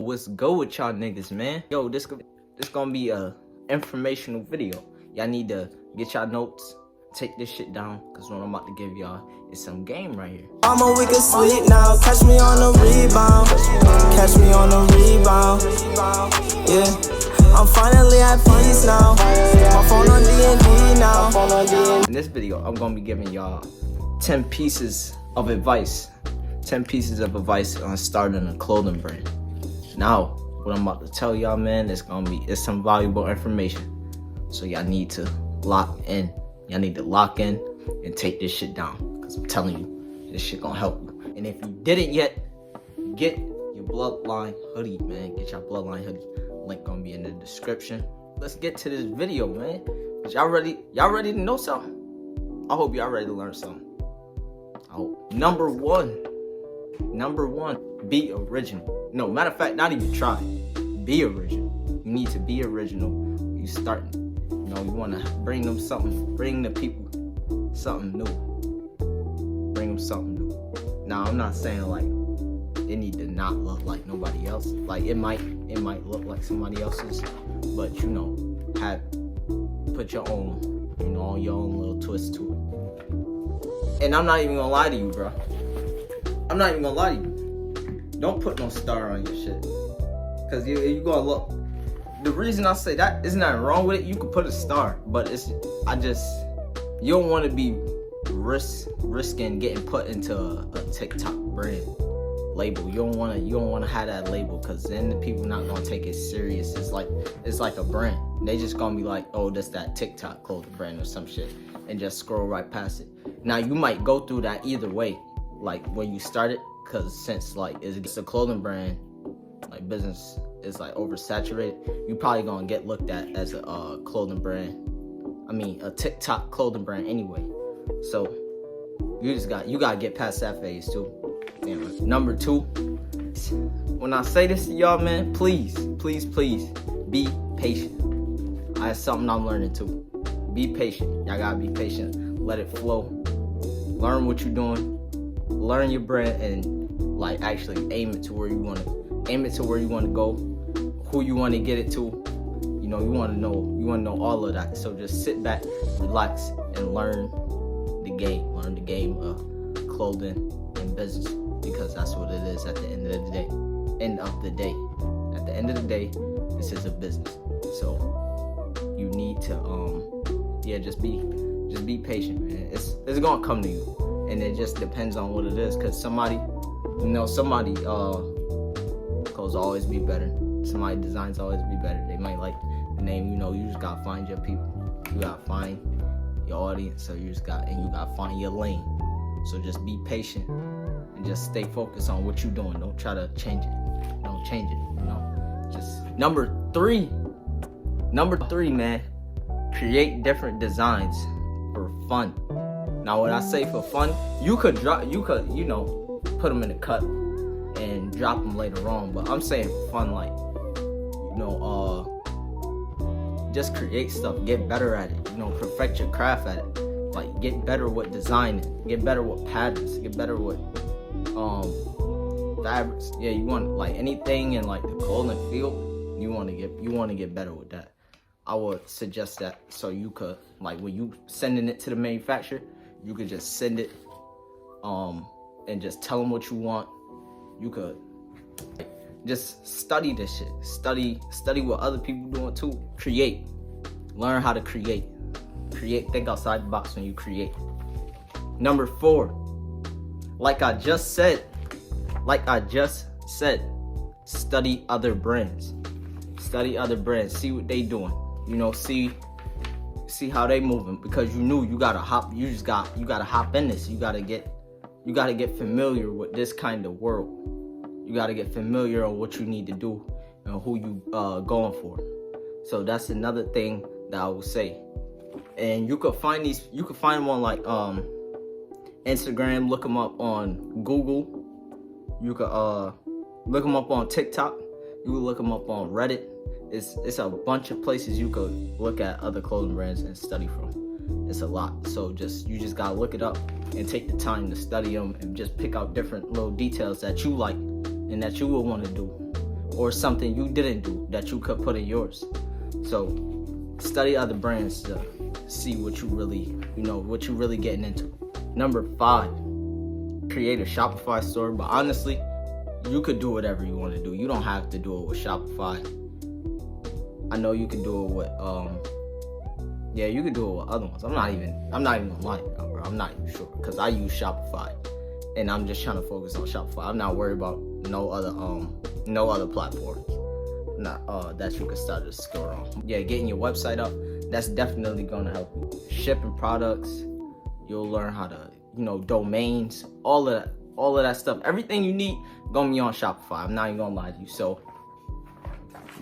What's good with y'all niggas, man? Yo, this gonna be a informational video. Y'all need to get y'all notes, take this shit down, cause what I'm about to give y'all is some game right here. I'm a wicked sweet now, catch me on the rebound. Catch me on the rebound. Yeah, I'm finally at peace now. My phone on D&D now. In this video, I'm gonna be giving y'all 10 pieces of advice. 10 pieces of advice on starting a clothing brand. Now, what I'm about to tell y'all, man, it's some valuable information. So y'all need to lock in. Y'all need to lock in and take this shit down. Cause I'm telling you, this shit gonna help you. And if you didn't yet, get your Bloodline hoodie, man. Get your Bloodline hoodie. Link gonna be in the description. Let's get to this video, man. Y'all ready to know something? I hope y'all ready to learn something. I hope. Number one, be original. No, matter of fact, not even try. Be original. You need to be original. You starting. You know, you want to bring the people something new. Bring them something new. Now, I'm not saying like it need to not look like nobody else. Like it might look like somebody else's, but you know, put your own, your own little twist to it. And I'm not even gonna lie to you, bro. I'm not even gonna lie to you. Don't put no star on your shit, cause you gonna look. The reason I say that isn't nothing wrong with it. You could put a star, but you don't want to be risking getting put into a TikTok brand label. You don't want to have that label, cause then the people not gonna take it serious. It's like a brand. They just gonna be like, oh, that's that TikTok clothing brand or some shit, and just scroll right past it. Now you might go through that either way, like when you start it, cause since like it's a clothing brand, like business is like oversaturated, you probably gonna get looked at as a clothing brand. I mean, a TikTok clothing brand anyway. So you gotta get past that phase too. Anyway, number two, when I say this to y'all, man, please be patient. That's something I'm learning too. Be patient. Y'all gotta be patient. Let it flow. Learn what you're doing. Learn your brand and like actually aim it to where you want to go, who you want to get it to. You want to know all of that. So just sit back, relax, and learn the game of clothing and business, because that's what it is at the end of the day. At the end of the day, this is a business. So you need to just be patient, man. It's gonna come to you, and it just depends on what it is. Cause somebody clothes always be better. Somebody designs always be better. They might like the name. You just gotta find your people. You gotta find your audience. So you gotta find your lane. So just be patient and just stay focused on what you're doing. Don't try to change it. Don't change it. Just number three, man. Create different designs for fun. Now, when I say for fun, you could put them in a cut and drop them later on. But I'm saying for fun, like, just create stuff, get better at it, perfect your craft at it. Like, get better with designing, get better with patterns, get better with fabrics. Yeah, you want like anything in like the clothing field, you want to get better with that. I would suggest that, so you could, like, when you sending it to the manufacturer, you could just send it and just tell them what you want. You could just study this shit. Study what other people doing too. Create. Learn how to create. Think outside the box when you create. Number 4, like I just said, study other brands. See what they doing. See how they moving, because you gotta hop in this. You gotta get familiar with this kind of world. You gotta get familiar on what you need to do and who you going for. So that's another thing that I would say. And you could find them on like Instagram. Look them up on Google. You could look them up on TikTok. You could look them up on Reddit. It's a bunch of places you could look at other clothing brands and study from. It's a lot. So you just gotta look it up and take the time to study them and just pick out different little details that you like and that you will want to do or something you didn't do that you could put in yours. So study other brands to see what you really, what you really getting into. Number 5, create a Shopify store. But honestly, you could do whatever you want to do. You don't have to do it with Shopify. I know you can do it with you can do it with other ones. I'm not even gonna lie, bro. I'm not even sure because I use Shopify and I'm just trying to focus on Shopify. I'm not worried about no other platforms that you can start a store on. Yeah, getting your website up, that's definitely gonna help you. Shipping products, you'll learn how to, domains, all of that stuff. Everything you need gonna be on Shopify. I'm not even gonna lie to you. So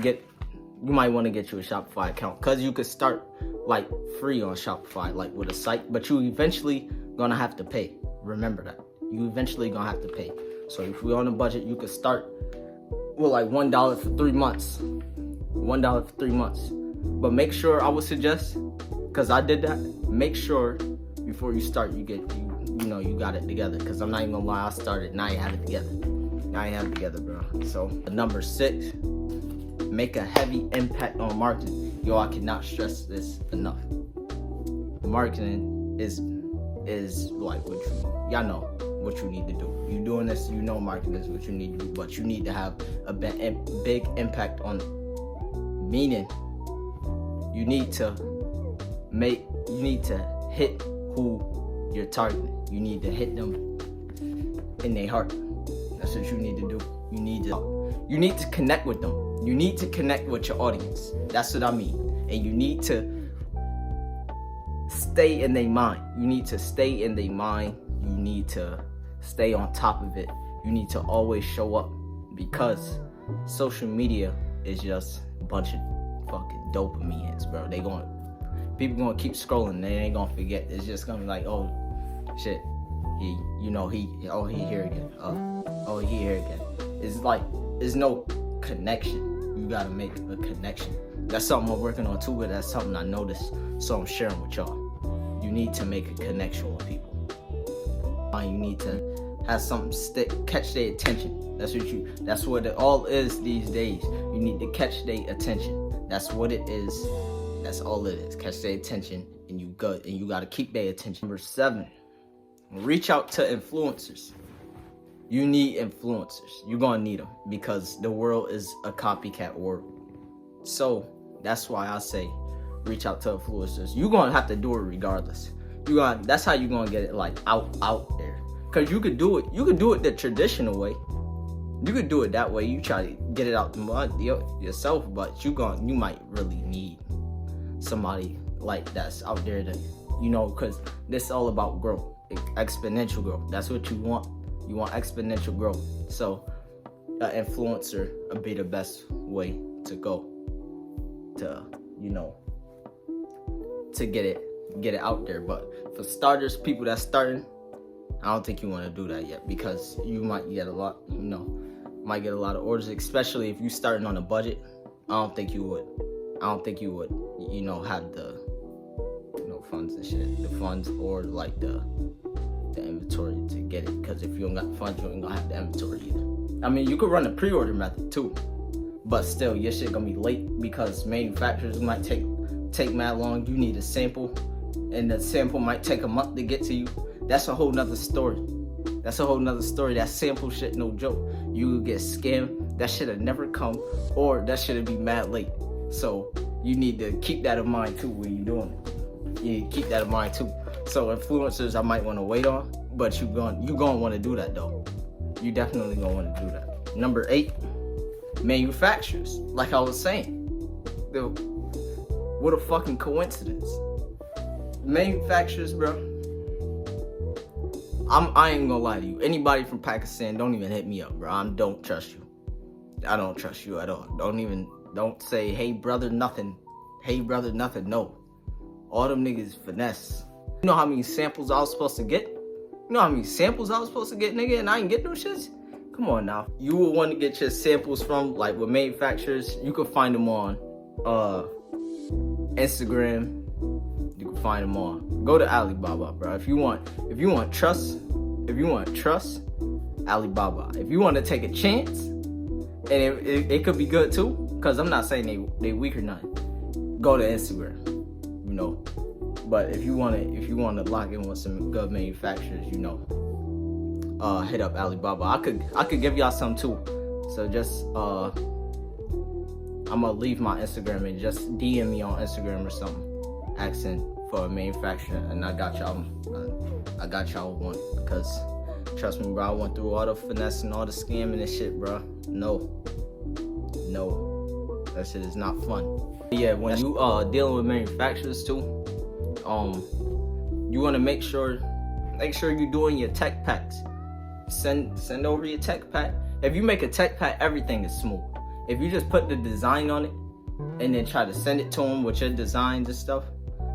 you might want to get you a Shopify account because you could start like free on Shopify, like with a site, but you eventually gonna have to pay. Remember that. You eventually gonna have to pay. So if you're on a budget, you could start with like $1 for 3 months. $1 for 3 months. But make sure, I would suggest, because I did that, make sure before you start you got it together. Because I'm not even gonna lie, I started and I ain't have it together. Bro. So number 6, make a heavy impact on marketing. Yo, I cannot stress this enough. Marketing is like y'all know what you need to do. You doing this, marketing is what you need to do, but you need to have a big impact on it. Meaning, you need to hit who you're targeting. You need to hit them in their heart. That's what you need to do. You need to connect with them. You need to connect with your audience. That's what I mean. And you need to stay in their mind. You need to stay in their mind. You need to stay on top of it. You need to always show up because social media is just a bunch of fucking dopamines, bro. People gonna keep scrolling. They ain't gonna forget. It's just gonna be like, oh shit, he here again. He here again. It's like there's no connection. You gotta make a connection. That's something I'm working on too, but that's something I noticed, so I'm sharing with y'all. You need to make a connection with people. You need to have something catch their attention. That's what it all is these days. You need to catch their attention. That's what it is. That's all it is. Catch their attention, and you gotta keep their attention. Number 7, reach out to influencers. You need influencers. You're gonna need them because the world is a copycat world. So that's why I say reach out to influencers. You're gonna have to do it regardless. That's how you're gonna get it like out there. Cause you could do it the traditional way. You could do it that way. You try to get it out the mud yourself, but you might really need somebody like that's out there to, cause this is all about growth, exponential growth. That's what you want. You want exponential growth. So an influencer would be the best way to go to, to get it out there. But for starters, people that's starting, I don't think you want to do that yet because you might get a lot, of orders, especially if you're starting on a budget. I don't think you would, have the, funds and shit, the funds or like the inventory to get it. Because if you don't got funds, you ain't gonna have the inventory either. I mean, you could run a pre-order method too, but still, your shit gonna be late because manufacturers might take mad long. You need a sample, and the sample might take a month to get to you. That's a whole nother story. That sample shit, no joke. You get scammed. That shit'll never come, or that shit'll be mad late. So you need to keep that in mind too when you're doing it. You need to keep that in mind too. So influencers, I might want to wait on, but you gonna want to do that though. You definitely gonna want to do that. Number 8, manufacturers. Like I was saying, what a fucking coincidence. Manufacturers, bro. I ain't gonna lie to you. Anybody from Pakistan, don't even hit me up, bro. I don't trust you. I don't trust you at all. Don't say, hey brother, nothing. No. All them niggas finesse. You know how many samples I was supposed to get? Nigga, and I ain't get no shits? Come on now. You will want to get your samples from, like, with manufacturers. You can find them on Instagram. You can find them on. Go to Alibaba, bro. If you want trust, Alibaba. If you want to take a chance, and it could be good too, because I'm not saying they weak or nothing. Go to Instagram, you know. But if you wanna lock in with some good manufacturers, you know, hit up Alibaba. I could give y'all some too. So just I'm gonna leave my Instagram and just DM me on Instagram or something, asking for a manufacturer, and I got y'all one, because trust me, bro, I went through all the finesse and all the scamming and shit, bro. No, that shit is not fun. Yeah, when you dealing with manufacturers too, you want to make sure you're doing your tech packs. Send over your tech pack. If you make a tech pack, everything is smooth. If you just put the design on it and then try to send it to them with your designs and stuff,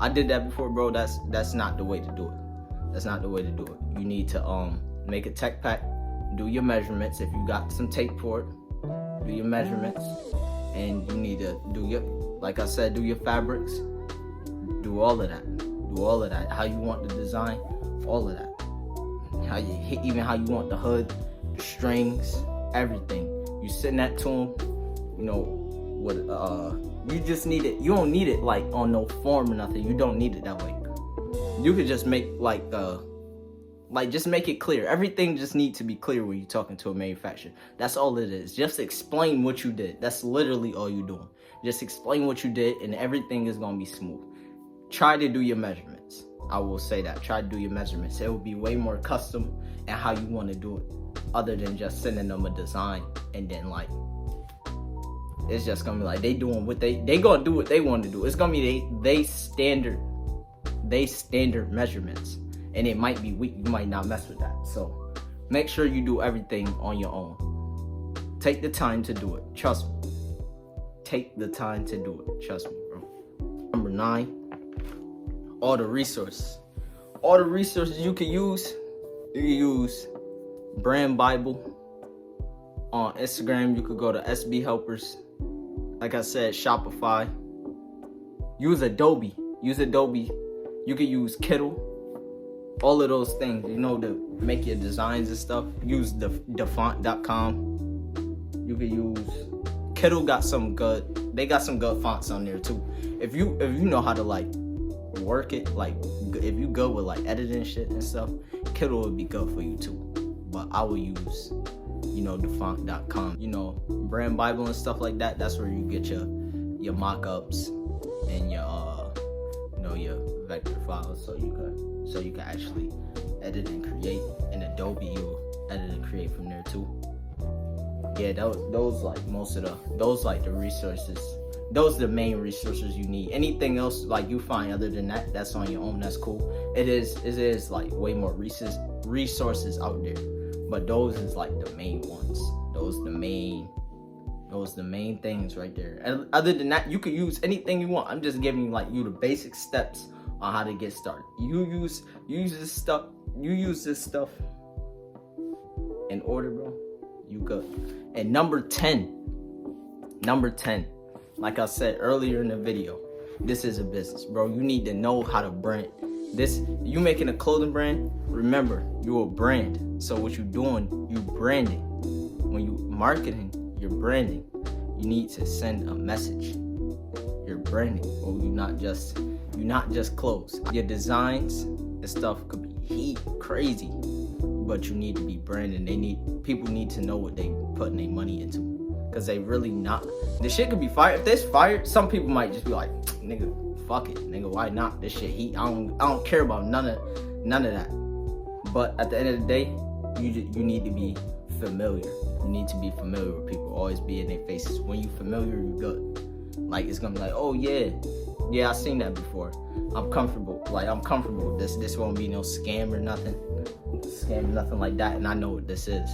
I did that before, bro. That's not the way to do it. That's not the way to do it. You need to make a tech pack, do your measurements. If you got some tape for it, do your measurements, and you need to do your, like I said, do your fabrics, do all of that. How you want the design, all of that. Even how you want the hood, the strings, everything. You send that to them, you know, with you just need it. You don't need it like on no form or nothing. You don't need it that way. You could just make just make it clear. Everything just needs to be clear when you're talking to a manufacturer. That's all it is. Just explain what you did. That's literally all you're doing. Just explain what you did, and everything is gonna be smooth. Try to do your measurements. I will say that. Try to do your measurements. It will be way more custom and how you want to do it, other than just sending them a design and then like it's just gonna be like they doing what they gonna do what they want to do. It's gonna be they standard measurements, and it might be weak. You might not mess with that. So make sure you do everything on your own. Take the time to do it. Trust me. Take the time to do it. Trust me, bro. Number 9. All the resources you can use. You can use Brand Bible. On Instagram, you could go to SBHelpers. Like I said, Shopify. Use Adobe. You could use Kittl. All of those things, you know, to make your designs and stuff. Use the font.com. You could use Kittl. They got some good fonts on there too. If you know how to like work it, like if you go with like editing shit and stuff, Kittl would be good for you too. But I will use, you know, the font.com, you know, Brand Bible and stuff like that. That's where you get your mock-ups and your you know, your vector files, so you can actually edit and create. In Adobe, you'll edit and create from there too. Yeah, those like the resources. Those are the main resources you need. Anything else like you find other than that, that's on your own. That's cool. It is like way more resources out there, but those is like the main ones. Those the main things right there. And other than that, you can use anything you want. I'm just giving you the basic steps on how to get started. You use this stuff in order, bro. You good. And number 10. Like I said earlier in the video, this is a business, bro. You need to know how to brand this. You making a clothing brand, remember, you're a brand. So what you doing, you branding. When you marketing, you're branding. You need to send a message. You're branding. Or you're not just clothes. Your designs and stuff could be crazy, but you need to be branding. People need to know what they putting their money into. Cause they really not. This shit could be fired. If this fired, some people might just be like, nigga, fuck it, nigga, why not? This shit heat. I don't care about none of that. But at the end of the day, you need to be familiar. You need to be familiar with people. Always be in their faces. When you familiar, you good. Like it's gonna be like, oh yeah, I seen that before. I'm comfortable. With this. This won't be no scam or nothing. Nothing like that. And I know what this is.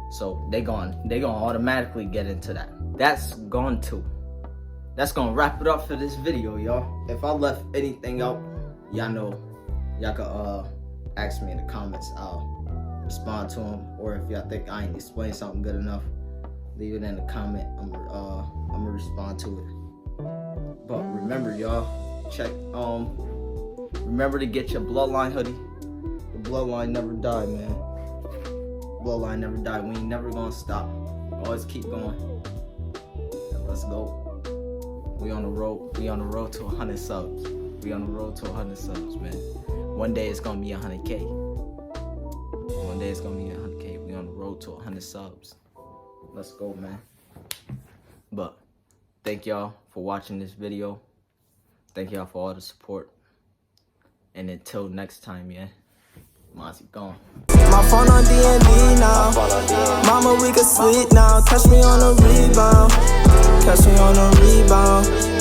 So they gonna automatically get into that. That's gonna wrap it up for this video, y'all. If I left anything out, y'all know, y'all can ask me in the comments. I'll respond to them. Or if y'all think I ain't explained something good enough, leave it in the comment. I'm gonna respond to it. But remember, y'all, remember to get your Bloodline hoodie. The Bloodline never die, man. Bloodline never die. We ain't never gonna stop. always keep going. And let's go. We on the road. We on the road to 100 subs. We on the road to 100 subs, man. One day it's gonna be 100K. One day it's gonna be 100K. We on the road to 100 subs. Let's go, man. But thank y'all for watching this video. Thank y'all for all the support. And until next time, yeah. Mozzie gone. My phone on D&D now. Mama, we can sleep now. Catch me on a rebound. Catch me on a rebound.